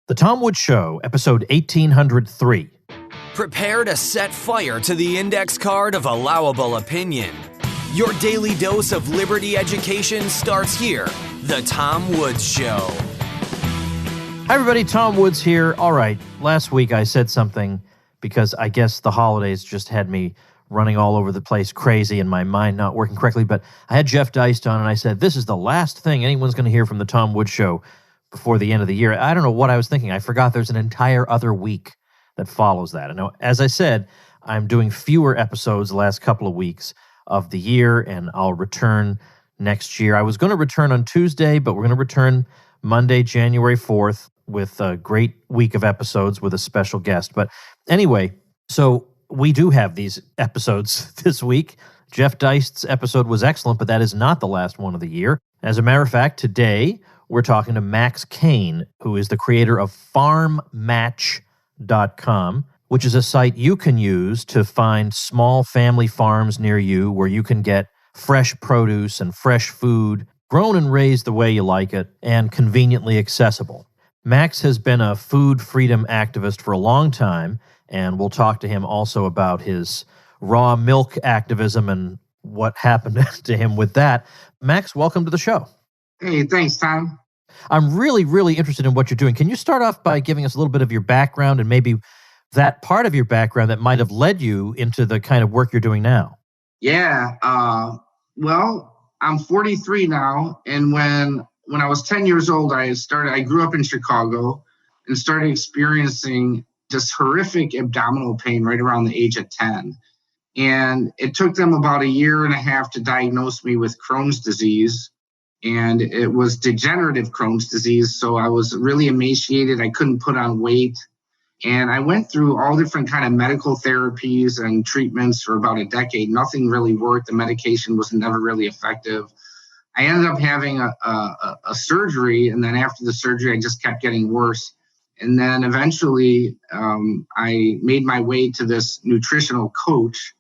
The Tom Woods Show, episode 1803. Prepare to set fire to the index card of allowable opinion. Your daily dose of liberty education starts here. The Tom Woods Show. Hi, everybody. Tom Woods here. All right. Last week I said something because I guess the holidays just had me running all over the place crazy and my mind not working correctly. But I had Jeff Deist on and I said, this is the last thing anyone's going to hear from the Tom Woods Show before the end of the year. I don't know what I was thinking. I forgot there's an entire other week that follows that. And as I said, I'm doing fewer episodes the last couple of weeks of the year, and I'll return next year. I was going to return on Tuesday, but we're going to return Monday, January 4th, with a great week of episodes with a special guest. But anyway, so we do have these episodes this week. Jeff Deist's episode was excellent, but that is not the last one of the year. As a matter of fact, today we're talking to Max Kane, who is the creator of farmmatch.com, which is a site you can use to find small family farms near you where you can get fresh produce and fresh food, grown and raised the way you like it, and conveniently accessible. Max has been a food freedom activist for a long time, and we'll talk to him also about his raw milk activism and what happened to him with that. Max, welcome to the show. Hey, thanks, Tom. I'm really, really interested in what you're doing. Can you start off by giving us a little bit of your background and maybe that part of your background that might have led you into the kind of work you're doing now? Yeah. Well, I'm 43 now. And when I was 10 years old, I grew up in Chicago and started experiencing just horrific abdominal pain right around the age of 10. And it took them about a year and a half to diagnose me with Crohn's disease. And it was degenerative Crohn's disease. So I was really emaciated. I couldn't put on weight. And I went through all different kind of medical therapies and treatments for about a decade. Nothing really worked. The medication was never really effective. I ended up having a surgery. And then after the surgery, I just kept getting worse. And then eventually I made my way to this nutritional coach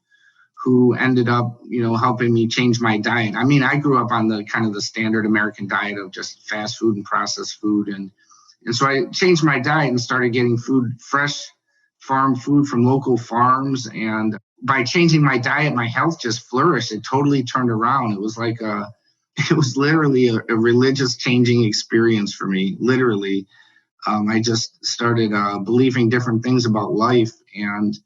who ended up, helping me change my diet. I mean, I grew up on the kind of the standard American diet of just fast food and processed food. And so I changed my diet and started getting fresh farm food from local farms. And by changing my diet, my health just flourished. It totally turned around. It was like it was literally a religious changing experience for me. Literally, I just started believing different things about life, and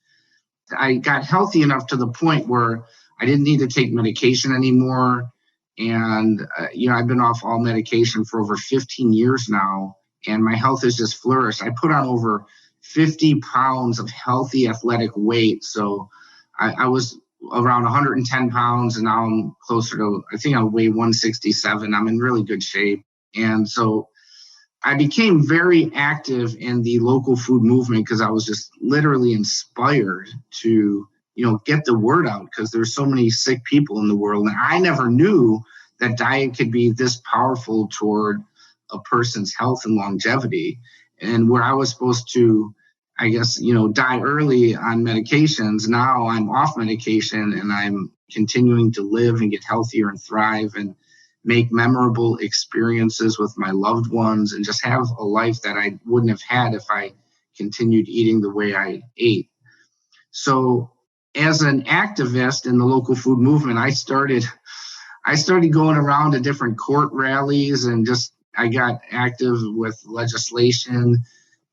I got healthy enough to the point where I didn't need to take medication anymore. And, I've been off all medication for over 15 years now, and my health has just flourished. I put on over 50 pounds of healthy athletic weight. So I was around 110 pounds, and now I'm closer to, I think I weigh 167. I'm in really good shape. And so I became very active in the local food movement because I was just literally inspired to, get the word out because there's so many sick people in the world. And I never knew that diet could be this powerful toward a person's health and longevity. And where I was supposed to, I guess, die early on medications, now I'm off medication and I'm continuing to live and get healthier and thrive and make memorable experiences with my loved ones and just have a life that I wouldn't have had if I continued eating the way I ate. So as an activist in the local food movement, I started going around to different court rallies and I got active with legislation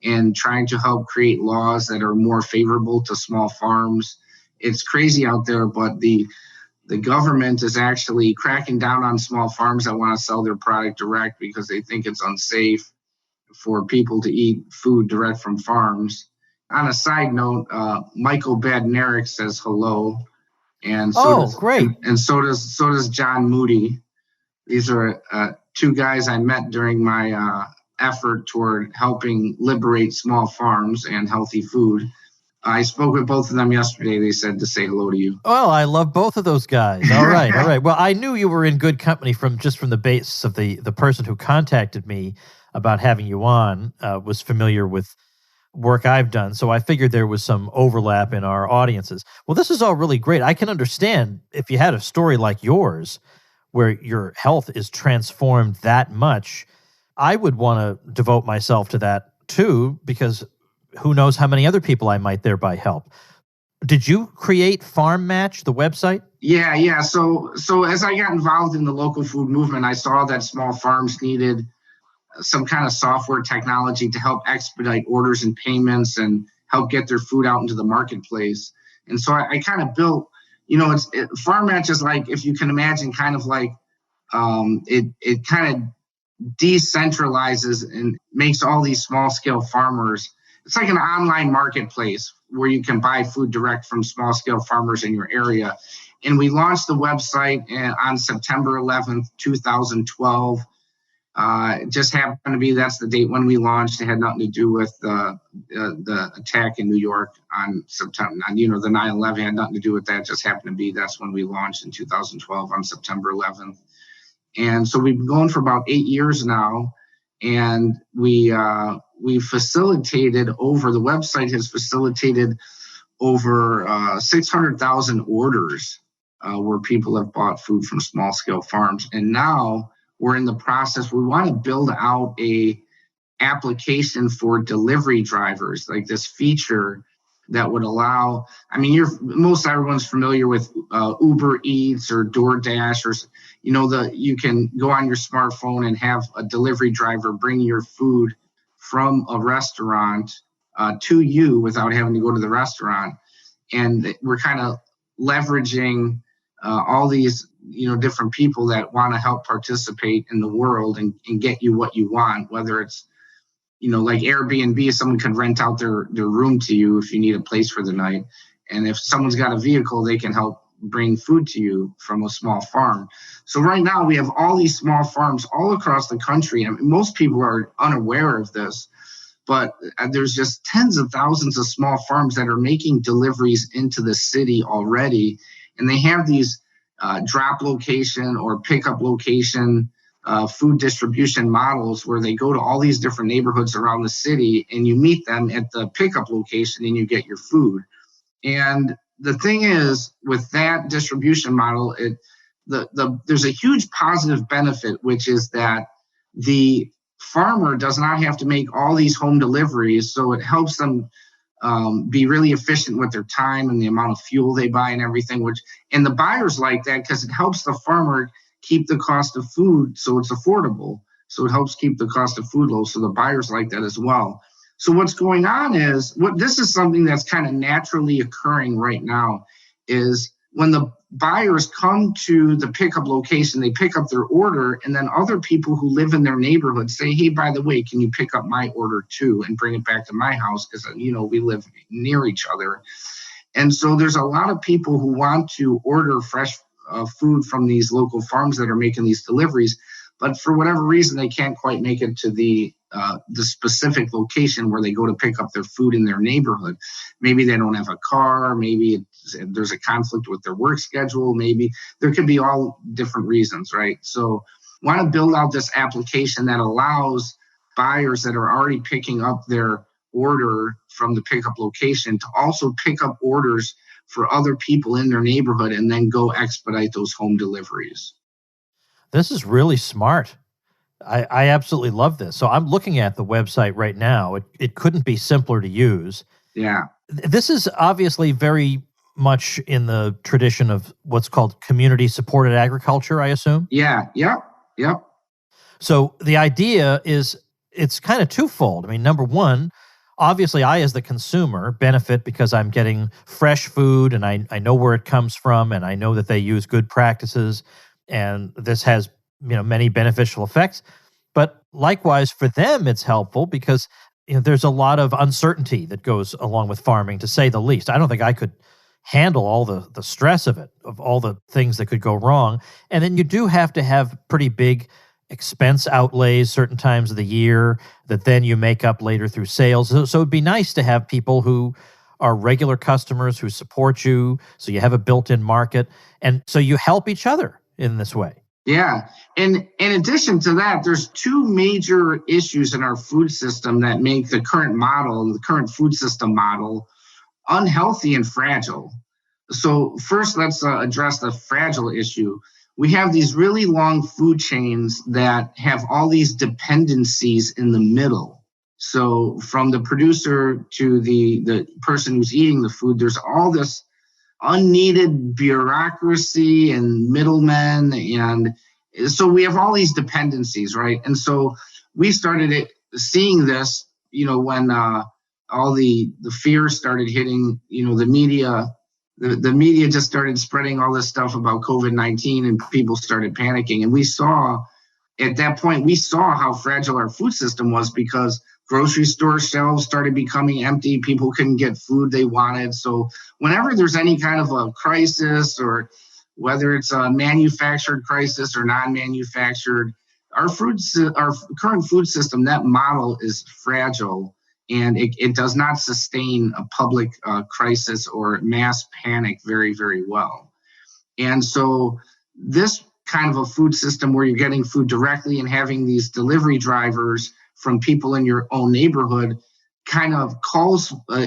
and trying to help create laws that are more favorable to small farms. It's crazy out there, but the government is actually cracking down on small farms that want to sell their product direct because they think it's unsafe for people to eat food direct from farms. On a side note, Michael Badnarik says hello, and great. And so does John Moody. These are two guys I met during my effort toward helping liberate small farms and healthy food. I spoke with both of them yesterday. They said to say hello to you. Well, I love both of those guys. All right, all right. Well, I knew you were in good company from the basis of the person who contacted me about having you on was familiar with work I've done. So I figured there was some overlap in our audiences. Well, this is all really great. I can understand if you had a story like yours where your health is transformed that much, I would want to devote myself to that too, because who knows how many other people I might thereby help. Did you create Farm Match, the website? Yeah. So as I got involved in the local food movement, I saw that small farms needed some kind of software technology to help expedite orders and payments and help get their food out into the marketplace. And so I kind of built, Farm Match is like, if you can imagine, kind of like it kind of decentralizes and makes all these small scale farmers. It's like an online marketplace where you can buy food direct from small scale farmers in your area. And we launched the website on September 11th, 2012. It just happened to be that's the date when we launched. It had nothing to do with the attack in New York on September. The 9/11 had nothing to do with that. It just happened to be that's when we launched in 2012 on September 11th. And so we've been going for about 8 years now, and we facilitated over the website has facilitated over 600,000 orders where people have bought food from small scale farms. And now we're in the process. We want to build out a application for delivery drivers, like this feature that would allow, most everyone's familiar with Uber Eats or DoorDash, or, you can go on your smartphone and have a delivery driver bring your food from a restaurant to you without having to go to the restaurant. And we're kind of leveraging all these, different people that want to help participate in the world and get you what you want, whether it's, like Airbnb, someone could rent out their room to you if you need a place for the night. And if someone's got a vehicle, they can help bring food to you from a small farm. So right now we have all these small farms all across the country. Most people are unaware of this, but there's just tens of thousands of small farms that are making deliveries into the city already. And they have these drop location or pickup location food distribution models where they go to all these different neighborhoods around the city and you meet them at the pickup location and you get your food. And the thing is, with that distribution model, there's a huge positive benefit, which is that the farmer does not have to make all these home deliveries. So it helps them be really efficient with their time and the amount of fuel they buy and everything, and the buyers like that because it helps the farmer keep the cost of food so it's affordable. So it helps keep the cost of food low. So the buyers like that as well. So what's going on is, this is something that's kind of naturally occurring right now, is when the buyers come to the pickup location, they pick up their order, and then other people who live in their neighborhood say, hey, by the way, can you pick up my order too and bring it back to my house? Because, we live near each other. And so there's a lot of people who want to order fresh food from these local farms that are making these deliveries, but for whatever reason, they can't quite make it to the specific location where they go to pick up their food in their neighborhood. Maybe they don't have a car. Maybe there's a conflict with their work schedule. Maybe there could be all different reasons, right? So want to build out this application that allows buyers that are already picking up their order from the pickup location to also pick up orders for other people in their neighborhood and then go expedite those home deliveries. This is really smart. I absolutely love this. So I'm looking at the website right now. It couldn't be simpler to use. Yeah. This is obviously very much in the tradition of what's called community-supported agriculture, I assume? Yeah. Yep. So the idea is it's kind of twofold. Number one, obviously I as the consumer benefit because I'm getting fresh food and I know where it comes from and I know that they use good practices and this has many beneficial effects. But likewise for them it's helpful because there's a lot of uncertainty that goes along with farming, to say the least. I don't think I could handle all the stress of it, of all the things that could go wrong. And then you do have to have pretty big expense outlays certain times of the year that then you make up later through sales. So it'd be nice to have people who are regular customers who support you, so you have a built-in market, and so you help each other in this way. Yeah. And in addition to that, there's two major issues in our food system that make the current food system model, unhealthy and fragile. So first, let's address the fragile issue. We have these really long food chains that have all these dependencies in the middle. So from the producer to the person who's eating the food, there's all this unneeded bureaucracy and middlemen. And so we have all these dependencies, right? And so we started seeing this, when all the fear started hitting, the media. The media just started spreading all this stuff about COVID-19 and people started panicking. And at that point, we saw how fragile our food system was because grocery store shelves started becoming empty. People couldn't get food they wanted. So whenever there's any kind of a crisis, or whether it's a manufactured crisis or non-manufactured, our current food system, that model is fragile, and it does not sustain a public crisis or mass panic very, very well. And so this kind of a food system where you're getting food directly and having these delivery drivers from people in your own neighborhood kind of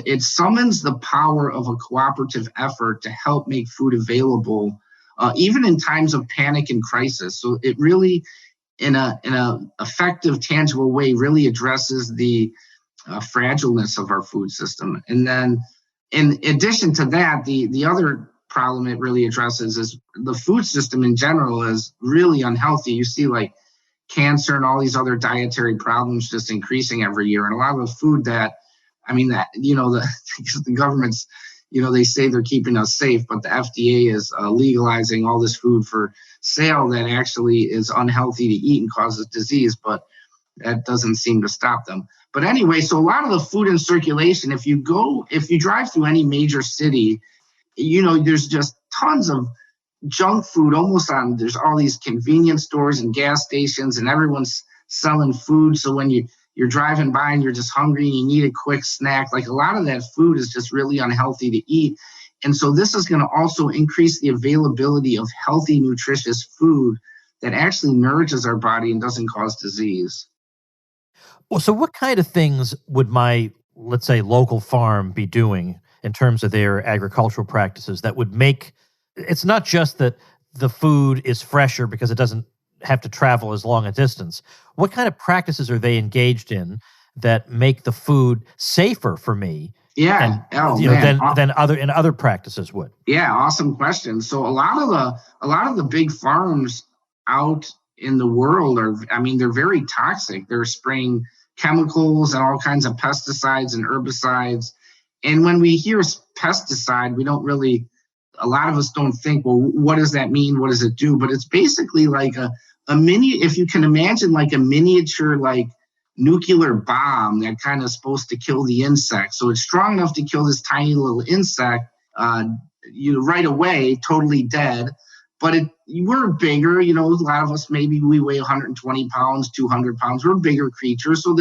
it summons the power of a cooperative effort to help make food available, even in times of panic and crisis. So it really, in a effective, tangible way, really addresses the fragileness of our food system. And then in addition to that, the other problem it really addresses is the food system in general is really unhealthy. You see like cancer and all these other dietary problems just increasing every year. And a lot of the food the government's, they say they're keeping us safe, but the FDA is legalizing all this food for sale that actually is unhealthy to eat and causes disease, but that doesn't seem to stop them. But anyway, so a lot of the food in circulation, if you drive through any major city, there's just tons of junk food there's all these convenience stores and gas stations, and everyone's selling food. So when you're driving by and you're just hungry and you need a quick snack, like a lot of that food is just really unhealthy to eat. And so this is going to also increase the availability of healthy, nutritious food that actually nourishes our body and doesn't cause disease. Well, so what kind of things would my, let's say, local farm be doing in terms of their agricultural practices that would make it's not just that the food is fresher because it doesn't have to travel as long a distance. What kind of practices are they engaged in that make the food safer for me? Yeah, than other practices would. Yeah, awesome question. So a lot of the big farms out in the world they're very toxic. They're spraying chemicals and all kinds of pesticides and herbicides. And when we hear pesticide, a lot of us don't think, well, what does that mean? What does it do? But it's basically like a if you can imagine like a miniature, like nuclear bomb that kind of supposed to kill the insect. So it's strong enough to kill this tiny little insect, right away, totally dead. But we're bigger, a lot of us, maybe we weigh 120 pounds, 200 pounds. We're bigger creatures. So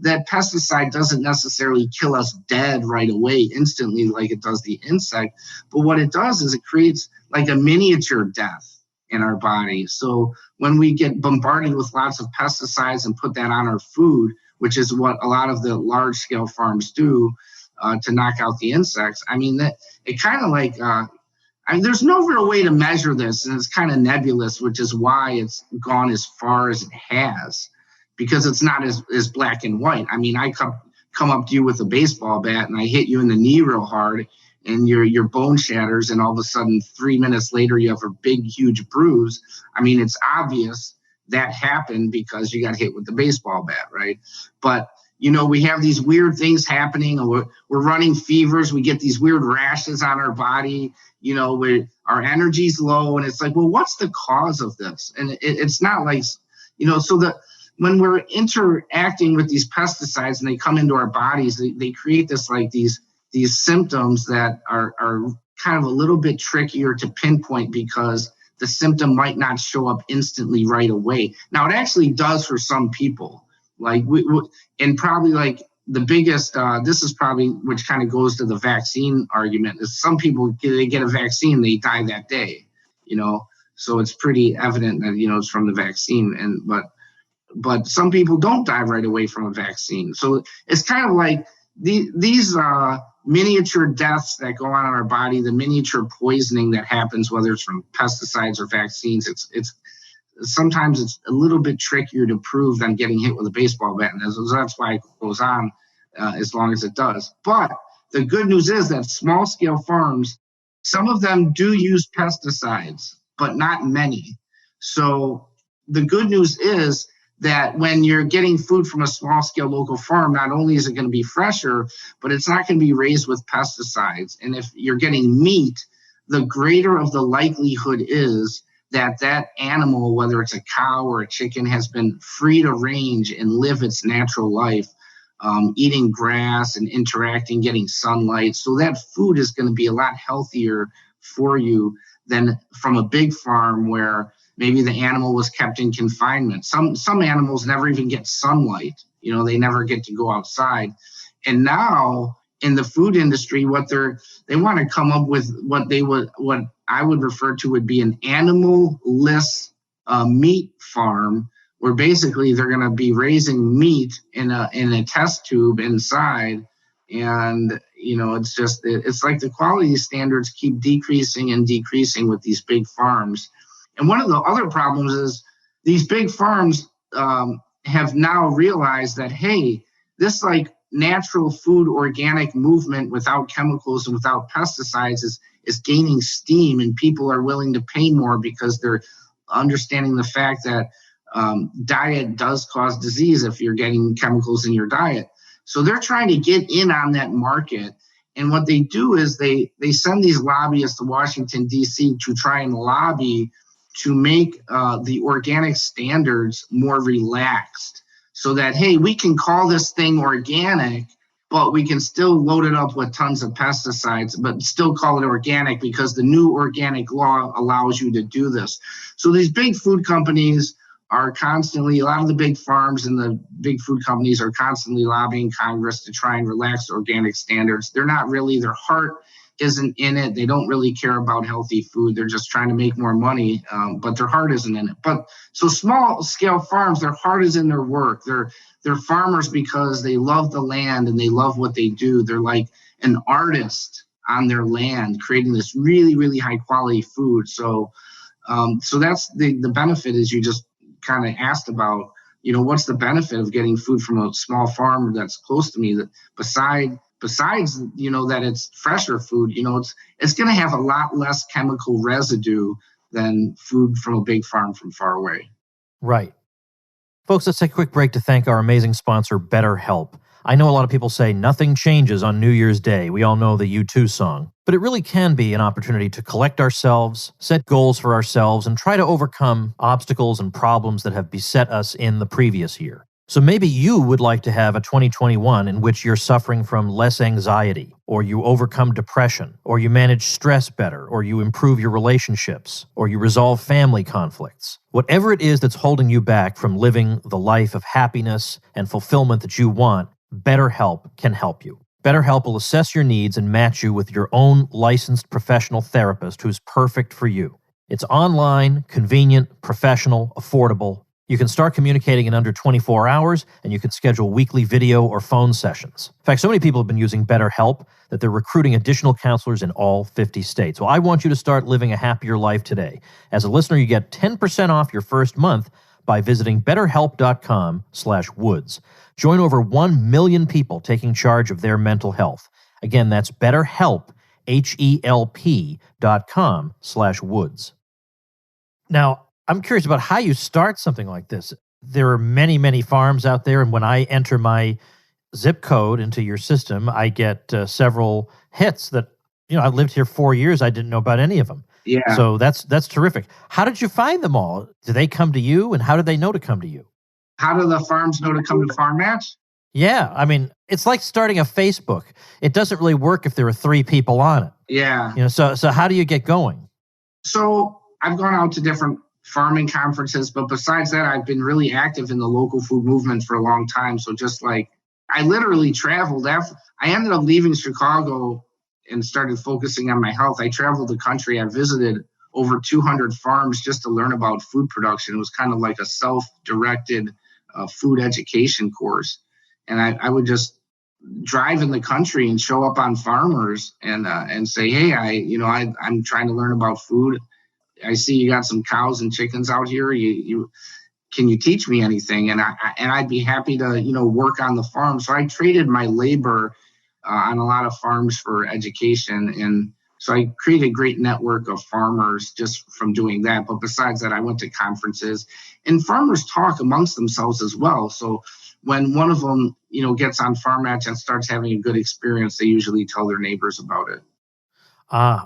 that pesticide doesn't necessarily kill us dead right away, instantly, like it does the insect. But what it does is it creates like a miniature death in our body. So when we get bombarded with lots of pesticides and put that on our food, which is what a lot of the large scale farms do to knock out the insects, that it kind of like, there's no real way to measure this, and it's kind of nebulous, which is why it's gone as far as it has, because it's not as black and white. I come up to you with a baseball bat and I hit you in the knee real hard and your bone shatters, and all of a sudden 3 minutes later you have a big, huge bruise. It's obvious that happened because you got hit with the baseball bat, right? But we have these weird things happening, and we're running fevers. We get these weird rashes on our body, where our energy's low. And it's like, well, what's the cause of this? And it's not like, so that when we're interacting with these pesticides and they come into our bodies, they create this, like these symptoms that are kind of a little bit trickier to pinpoint because the symptom might not show up instantly right away. Now, it actually does for some people. Like and probably like the biggest, this is probably, which kind of goes to the vaccine argument, is some people, they get a vaccine, they die that day, so it's pretty evident that, it's from the vaccine. But some people don't die right away from a vaccine. So it's kind of like these miniature deaths that go on in our body, the miniature poisoning that happens, whether it's from pesticides or vaccines, it's sometimes it's a little bit trickier to prove than getting hit with a baseball bat. And that's why it goes on as long as it does. But the good news is that small scale farms, some of them do use pesticides, but not many. So the good news is that when you're getting food from a small scale local farm, not only is it going to be fresher, but it's not going to be raised with pesticides. And if you're getting meat, the greater of the likelihood is that that animal, whether it's a cow or a chicken, has been free to range and live its natural life, eating grass and interacting, getting sunlight. So that food is going to be a lot healthier for you than from a big farm where maybe the animal was kept in confinement. Some animals never even get sunlight. They never get to go outside. And now in the food industry, they want to come up with what I would refer to would be an animal-less meat farm, where basically they're going to be raising meat in a test tube inside. And it's like the quality standards keep decreasing and decreasing with these big farms. And one of the other problems is these big farms have now realized that, hey, this like natural food organic movement without chemicals and without pesticides is gaining steam, and people are willing to pay more because they're understanding the fact that diet does cause disease if you're getting chemicals in your diet. So they're trying to get in on that market. And what they do is they send these lobbyists to Washington, D.C. to try and lobby to make the organic standards more relaxed, so that, hey, we can call this thing organic, but we can still load it up with tons of pesticides, but still call it organic because the new organic law allows you to do this. So these big food companies are constantly, a lot of the big farms and the big food companies are constantly lobbying Congress to try and relax organic standards. They're not really, their heart isn't in it. They don't really care about healthy food. They're just trying to make more money, but their heart isn't in it. But so small scale farms, their heart is in their work. They're farmers because they love the land and they love what they do. They're like an artist on their land, creating this really, really high quality food. So that's the benefit, is you just kind of asked about, what's the benefit of getting food from a small farm that's close to me, that besides, that it's fresher food, it's going to have a lot less chemical residue than food from a big farm from far away. Right. Folks, let's take a quick break to thank our amazing sponsor, BetterHelp. I know a lot of people say nothing changes on New Year's Day. We all know the U2 song. But it really can be an opportunity to collect ourselves, set goals for ourselves, and try to overcome obstacles and problems that have beset us in the previous year. So maybe you would like to have a 2021 in which you're suffering from less anxiety, or you overcome depression, or you manage stress better, or you improve your relationships, or you resolve family conflicts. Whatever it is that's holding you back from living the life of happiness and fulfillment that you want, BetterHelp can help you. BetterHelp will assess your needs and match you with your own licensed professional therapist who's perfect for you. It's online, convenient, professional, affordable. You can start communicating in under 24 hours, and you can schedule weekly video or phone sessions. In fact, so many people have been using BetterHelp that they're recruiting additional counselors in all 50 states. Well, I want you to start living a happier life today. As a listener, you get 10% off your first month by visiting BetterHelp.com/Woods. Join over 1 million people taking charge of their mental health. Again, that's BetterHelp, HELP.com/Woods. Now, I'm curious about how you start something like this. There are many, many farms out there, and when I enter my zip code into your system, I get several hits that, I've lived here 4 years. I didn't know about any of them. Yeah. So that's terrific. How did you find them all? Do they come to you, and how did they know to come to you? How do the farms know to come to Farm Match? Yeah, I mean, it's like starting a Facebook. It doesn't really work if there are 3 people on it. Yeah. So how do you get going? So I've gone out to different farming conferences, but besides that, I've been really active in the local food movement for a long time. So just like, I literally traveled after I ended up leaving Chicago and started focusing on my health. I traveled the country. I visited over 200 farms just to learn about food production. It was kind of like a self-directed food education course. And I would just drive in the country and show up on farmers and say, hey, I'm trying to learn about food. I see you got some cows and chickens out here. Can you teach me anything? And I'd be happy to, work on the farm. So I traded my labor on a lot of farms for education. And so I created a great network of farmers just from doing that. But besides that, I went to conferences, and farmers talk amongst themselves as well. So when one of them, gets on Farm Match and starts having a good experience, they usually tell their neighbors about it.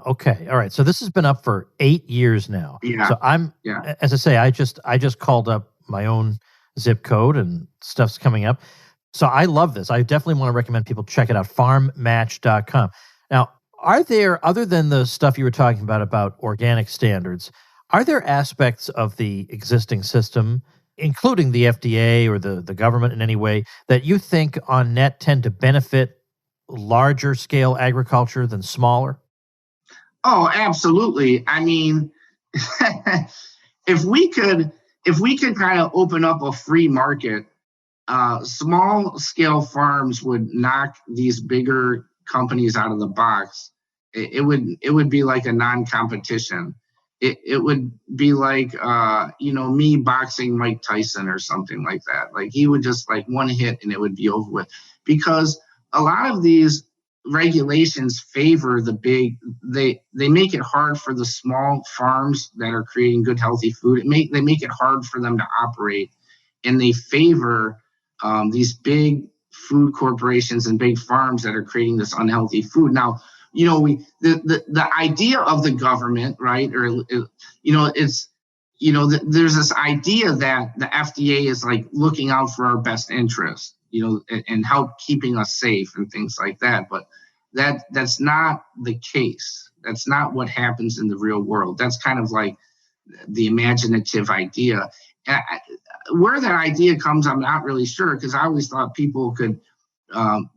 Okay. All right. So this has been up for 8 years now. Yeah. So Yeah. as I say, I just called up my own zip code and stuff's coming up. So I love this. I definitely want to recommend people check it out, farmmatch.com. Now, are there, other than the stuff you were talking about organic standards, are there aspects of the existing system, including the FDA or the government in any way, that you think on net tend to benefit larger scale agriculture than smaller? Oh, absolutely. I mean, if we could kind of open up a free market, small scale farms would knock these bigger companies out of the box. It would be like a non-competition. It would be like me boxing Mike Tyson or something like that. Like he would just like one hit and it would be over with, because a lot of these regulations favor the big. They make it hard for the small farms that are creating good healthy food. They make it hard for them to operate, and they favor these big food corporations and big farms that are creating this unhealthy food. Now, the idea of the government, right? Or there's this idea that the FDA is like looking out for our best interest, and help keeping us safe and things like that. But that's not the case. That's not what happens in the real world. That's kind of like the imaginative idea. Where that idea comes, I'm not really sure, because I always thought people could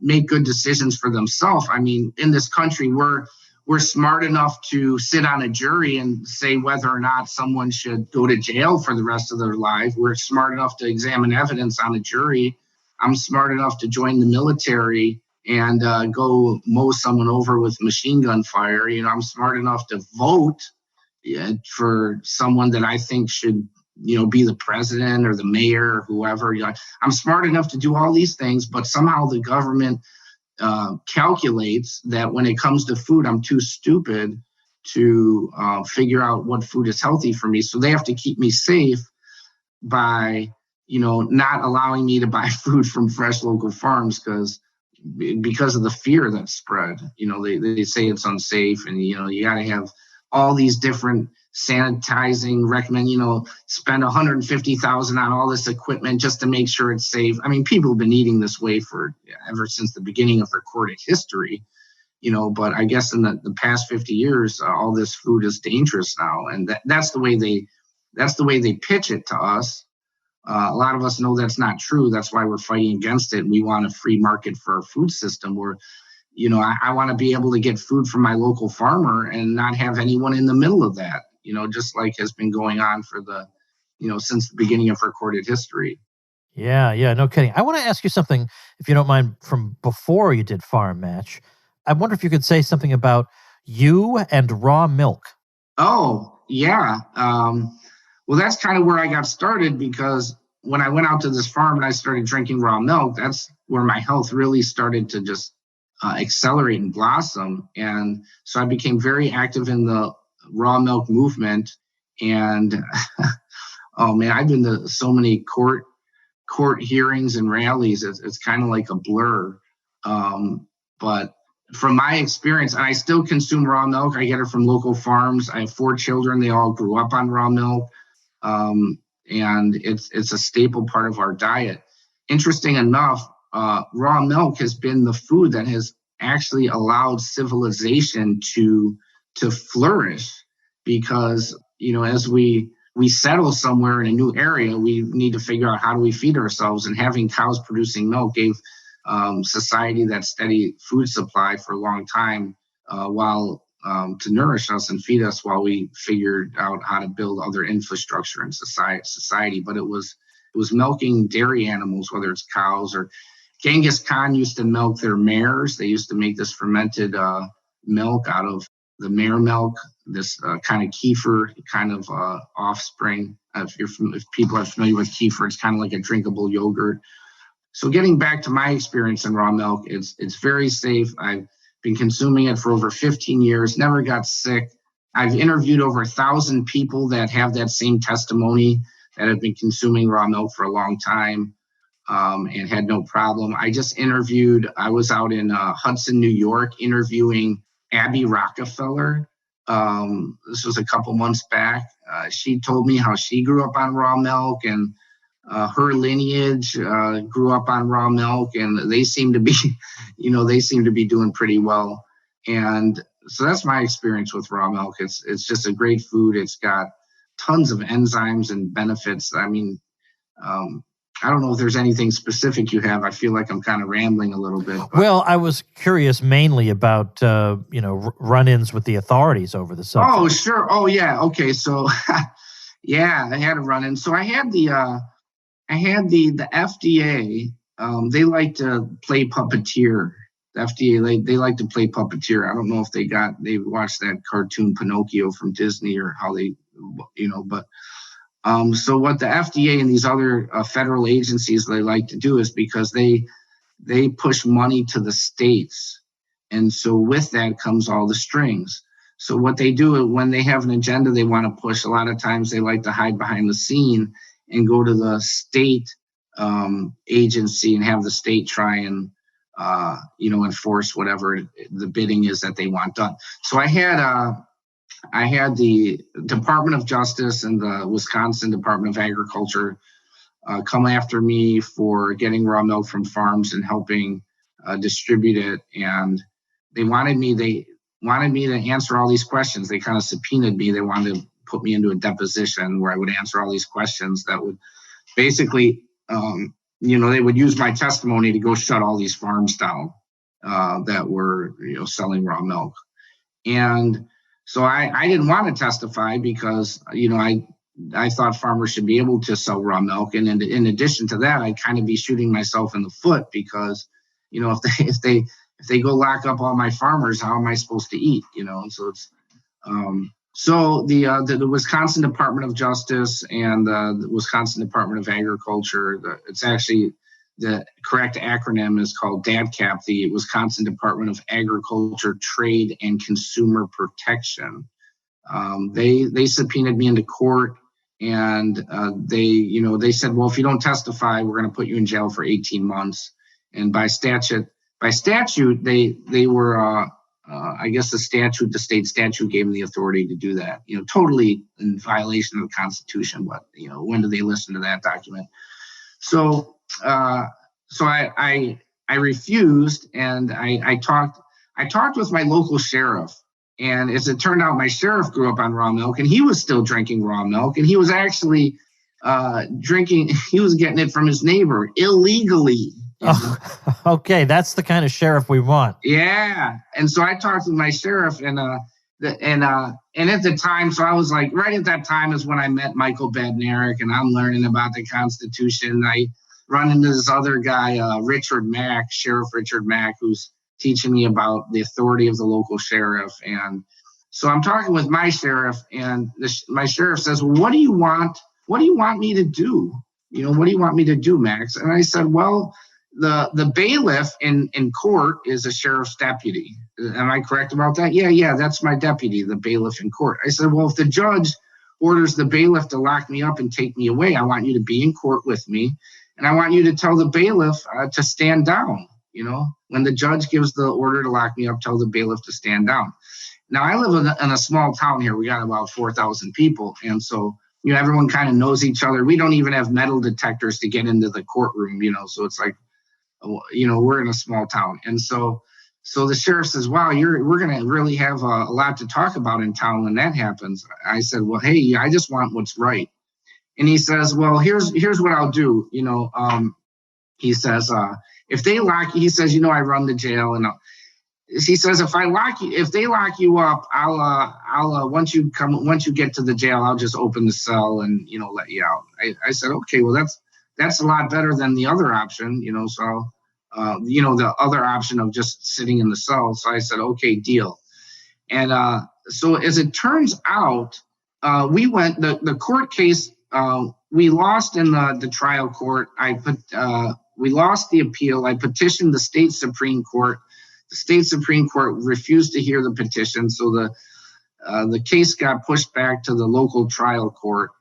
make good decisions for themselves. I mean, in this country, we're smart enough to sit on a jury and say whether or not someone should go to jail for the rest of their life. We're smart enough to examine evidence on a jury. I'm smart enough to join the military and go mow someone over with machine gun fire. I'm smart enough to vote for someone that I think should, be the president or the mayor or whoever. I'm smart enough to do all these things, but somehow the government calculates that when it comes to food, I'm too stupid to figure out what food is healthy for me. So they have to keep me safe by, not allowing me to buy food from fresh local farms because of the fear that's spread. They say it's unsafe, and, you got to have all these different sanitizing, recommend, spend $150,000 on all this equipment just to make sure it's safe. I mean, people have been eating this way ever since the beginning of recorded history, but I guess in the past 50 years, all this food is dangerous now. And that's the way they pitch it to us. A lot of us know that's not true. That's why we're fighting against it. We want a free market for our food system where, I want to be able to get food from my local farmer and not have anyone in the middle of that, just like has been going on for since the beginning of recorded history. Yeah, no kidding. I want to ask you something, if you don't mind, from before you did Farm Match. I wonder if you could say something about you and raw milk. Oh, yeah. Well, that's kind of where I got started, because when I went out to this farm and I started drinking raw milk, that's where my health really started to just accelerate and blossom. And so I became very active in the raw milk movement. And oh man, I've been to so many court hearings and rallies. It's kind of like a blur. But from my experience, I still consume raw milk. I get it from local farms. I have 4 children. They all grew up on raw milk. And it's a staple part of our diet. Interesting enough, raw milk has been the food that has actually allowed civilization to flourish, because as we settle somewhere in a new area, we need to figure out how do we feed ourselves, and having cows producing milk gave society that steady food supply for a long time, while to nourish us and feed us while we figured out how to build other infrastructure in society. But it was milking dairy animals, whether it's cows or Genghis Khan used to milk their mares. They used to make this fermented milk out of the mare milk, this kind of kefir kind of offspring. If people are familiar with kefir, it's kind of like a drinkable yogurt. So getting back to my experience in raw milk, it's very safe. I've been consuming it for over 15 years, never got sick. I've interviewed over 1,000 people that have that same testimony, that have been consuming raw milk for a long time and had no problem. I was out in Hudson, New York, interviewing Abby Rockefeller. This was a couple months back. She told me how she grew up on raw milk, and her lineage grew up on raw milk, and they seem to be, doing pretty well. And so that's my experience with raw milk. It's just a great food. It's got tons of enzymes and benefits. I mean, I don't know if there's anything specific you have. I feel like I'm kind of rambling a little bit. Well, I was curious mainly about, run-ins with the authorities over the subject. Oh, sure. Oh, yeah. Okay. So, yeah, I had a run-in. So I had the FDA. They like to play puppeteer. The FDA, they like to play puppeteer. I don't know if they watched that cartoon Pinocchio from Disney or how they, but. So what the FDA and these other federal agencies, they like to do is because they push money to the states. And so with that comes all the strings. So what they do when they have an agenda they want to push, a lot of times they like to hide behind the scene and go to the state agency and have the state try and, enforce whatever the bidding is that they want done. So I had the Department of Justice and the Wisconsin Department of Agriculture come after me for getting raw milk from farms and helping distribute it. And they wanted me to answer all these questions. They kind of subpoenaed me. They wanted to put me into a deposition where I would answer all these questions that would basically, they would use my testimony to go shut all these farms down that were, selling raw milk. And so I didn't want to testify because, I thought farmers should be able to sell raw milk. And in addition to that, I'd kind of be shooting myself in the foot because, if they go lock up all my farmers, how am I supposed to eat? And so it's the Wisconsin Department of Justice and the Wisconsin Department of Agriculture. It's actually the correct acronym is called DADCAP, the Wisconsin Department of Agriculture, Trade, and Consumer Protection. They subpoenaed me into court, and they said, well, if you don't testify, we're going to put you in jail for 18 months. And by statute, they were, I guess the state statute gave them the authority to do that. Totally in violation of the Constitution. But when do they listen to that document? So I refused, and I talked with my local sheriff, and as it turned out, my sheriff grew up on raw milk, and he was still drinking raw milk, and he was actually he was getting it from his neighbor illegally. Oh, okay, that's the kind of sheriff we want. Yeah, and so I talked with my sheriff, and at the time, so I was like, right at that time is when I met Michael Badnarik, and I'm learning about the Constitution. I run into this other guy, Sheriff Richard Mack, who's teaching me about the authority of the local sheriff. And so I'm talking with my sheriff, and my sheriff says, well, what do you want? What do you want me to do? What do you want me to do, Max? And I said, well, the bailiff in court is a sheriff's deputy. Am I correct about that? Yeah, that's my deputy, the bailiff in court. I said, well, if the judge orders the bailiff to lock me up and take me away, I want you to be in court with me. And I want you to tell the bailiff to stand down. When the judge gives the order to lock me up, tell the bailiff to stand down. Now, I live in a small town here. We got about 4,000 people. And so, everyone kind of knows each other. We don't even have metal detectors to get into the courtroom, so it's like, we're in a small town. And so the sheriff says, wow, we're going to really have a lot to talk about in town when that happens. I said, well, hey, I just want what's right. And he says, well, here's what I'll do. He says, if they lock you, he says, I run the jail, and he says, if they lock you up, I'll once you get to the jail, I'll just open the cell and, let you out. I said, okay, well, that's a lot better than the other option, the other option of just sitting in the cell. So I said, okay, deal. And so as it turns out, the court case, we lost in the trial court. We lost the appeal. I petitioned the state Supreme Court. The state Supreme Court refused to hear the petition, so the case got pushed back to the local trial court.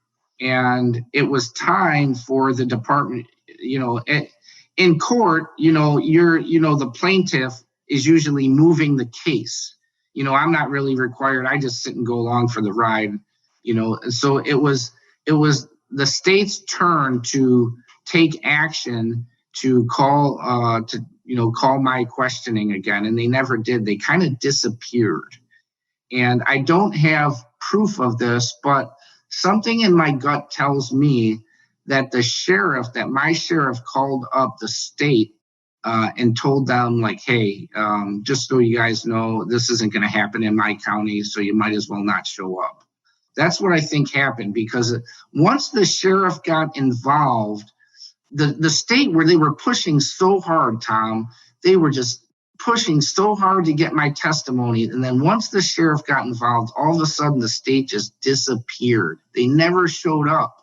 And it was time for the department, in court, the plaintiff is usually moving the case. I'm not really required. I just sit and go along for the ride, So it was the state's turn to take action to call my questioning again, and they never did. They kind of disappeared. And I don't have proof of this, but something in my gut tells me that my sheriff called up the state and told them, like, hey, just so you guys know, this isn't going to happen in my county, so you might as well not show up. That's what I think happened, because once the sheriff got involved, the state, where they were pushing so hard, Tom, they were just pushing so hard to get my testimony. And then once the sheriff got involved, all of a sudden the state just disappeared. They never showed up.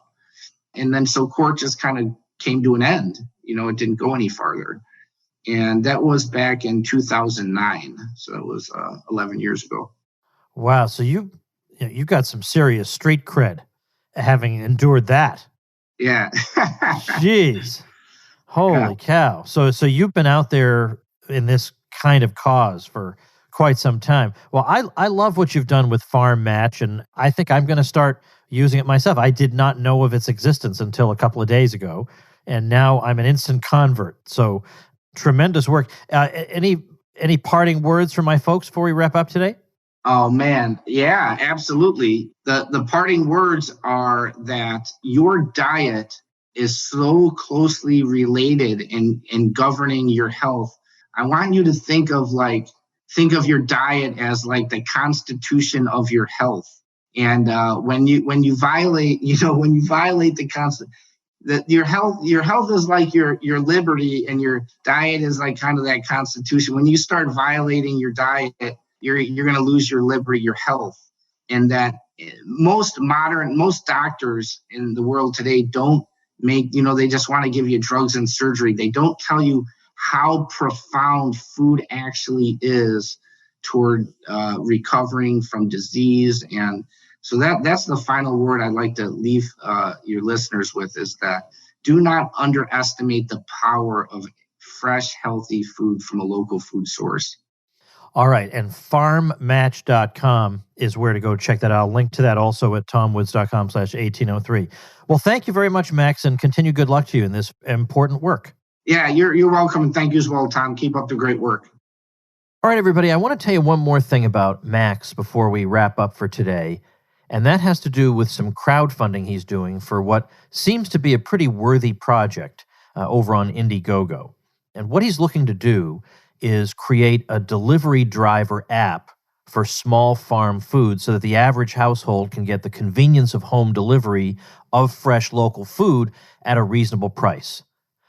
And then so court just kind of came to an end. It didn't go any farther. And that was back in 2009. So it was 11 years ago. Wow. So you got some serious street cred having endured that. Yeah. Jeez. Holy cow. So you've been out there in this kind of cause for quite some time. Well, I love what you've done with Farm Match, and I think I'm going to start using it myself. I did not know of its existence until a couple of days ago, and now I'm an instant convert. So tremendous work. Any parting words from my folks before we wrap up today? Oh, man. Yeah, absolutely. The parting words are that your diet is so closely related in governing your health. I want you to think of your diet as like the constitution of your health. And when you violate the constitution, that your health is like your liberty, and your diet is like kind of that constitution. When you start violating your diet, you're going to lose your liberty, your health. And that most doctors in the world today don't they just want to give you drugs and surgery. They don't tell you how profound food actually is toward recovering from disease. And so that's the final word I'd like to leave your listeners with, is that do not underestimate the power of fresh, healthy food from a local food source. All right. And farmmatch.com is where to go check that out. I'll link to that also at tomwoods.com/1803. Well, thank you very much, Max, and continue good luck to you in this important work. Yeah, you're welcome. And thank you as well, Tom. Keep up the great work. All right, everybody. I want to tell you one more thing about Max before we wrap up for today. And that has to do with some crowdfunding he's doing for what seems to be a pretty worthy project over on Indiegogo. And what he's looking to do is create a delivery driver app for small farm food so that the average household can get the convenience of home delivery of fresh local food at a reasonable price.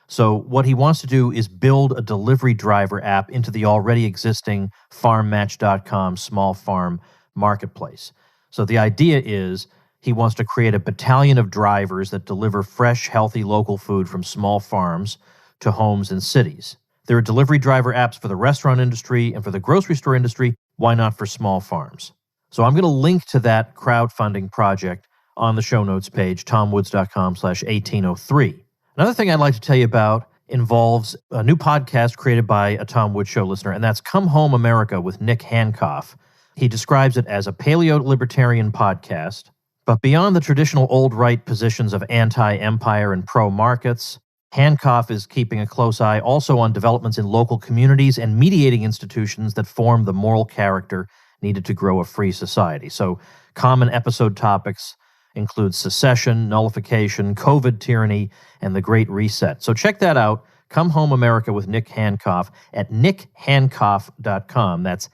So what he wants to do is build a delivery driver app into the already existing farmmatch.com small farm marketplace. So the idea is he wants to create a battalion of drivers that deliver fresh, healthy local food from small farms to homes and cities. There are delivery driver apps for the restaurant industry and for the grocery store industry. Why not for small farms? So I'm going to link to that crowdfunding project on the show notes page, tomwoods.com/1803. Another thing I'd like to tell you about involves a new podcast created by a Tom Woods Show listener, and that's Come Home America with Nick Hancock. He describes it as a paleo-libertarian podcast, but beyond the traditional old-right positions of anti-empire and pro-markets, Hancock is keeping a close eye also on developments in local communities and mediating institutions that form the moral character needed to grow a free society. So common episode topics include secession, nullification, COVID tyranny, and the Great Reset. So check that out, Come Home America with Nick Hancock at nickhancock.com. That's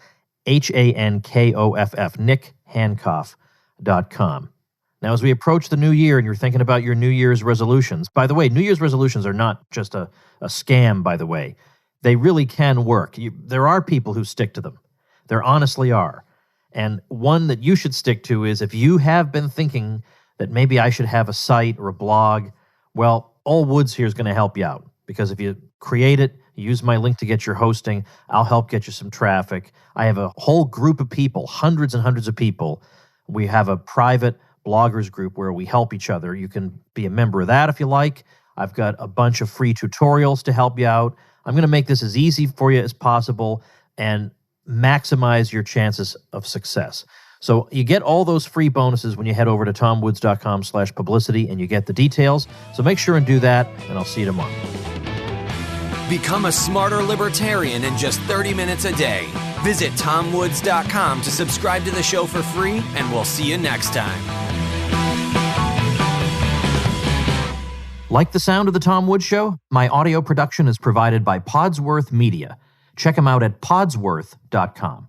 Hankoff, nickhancock.com. Now, as we approach the new year and you're thinking about your New Year's resolutions, by the way, New Year's resolutions are not just a scam, by the way. They really can work. There are people who stick to them. There honestly are. And one that you should stick to is if you have been thinking that maybe I should have a site or a blog, well, All Woods here is going to help you out, because if you create it, use my link to get your hosting, I'll help get you some traffic. I have a whole group of people, hundreds and hundreds of people. We have a private bloggers group where we help each other. You can be a member of that if you like. I've got a bunch of free tutorials to help you out. I'm going to make this as easy for you as possible and maximize your chances of success. So you get all those free bonuses when you head over to tomwoods.com/publicity and you get the details. So make sure and do that, and I'll see you tomorrow. Become a smarter libertarian in just 30 minutes a day. Visit tomwoods.com to subscribe to the show for free, and we'll see you next time. Like the sound of The Tom Woods Show? My audio production is provided by Podsworth Media. Check them out at podsworth.com.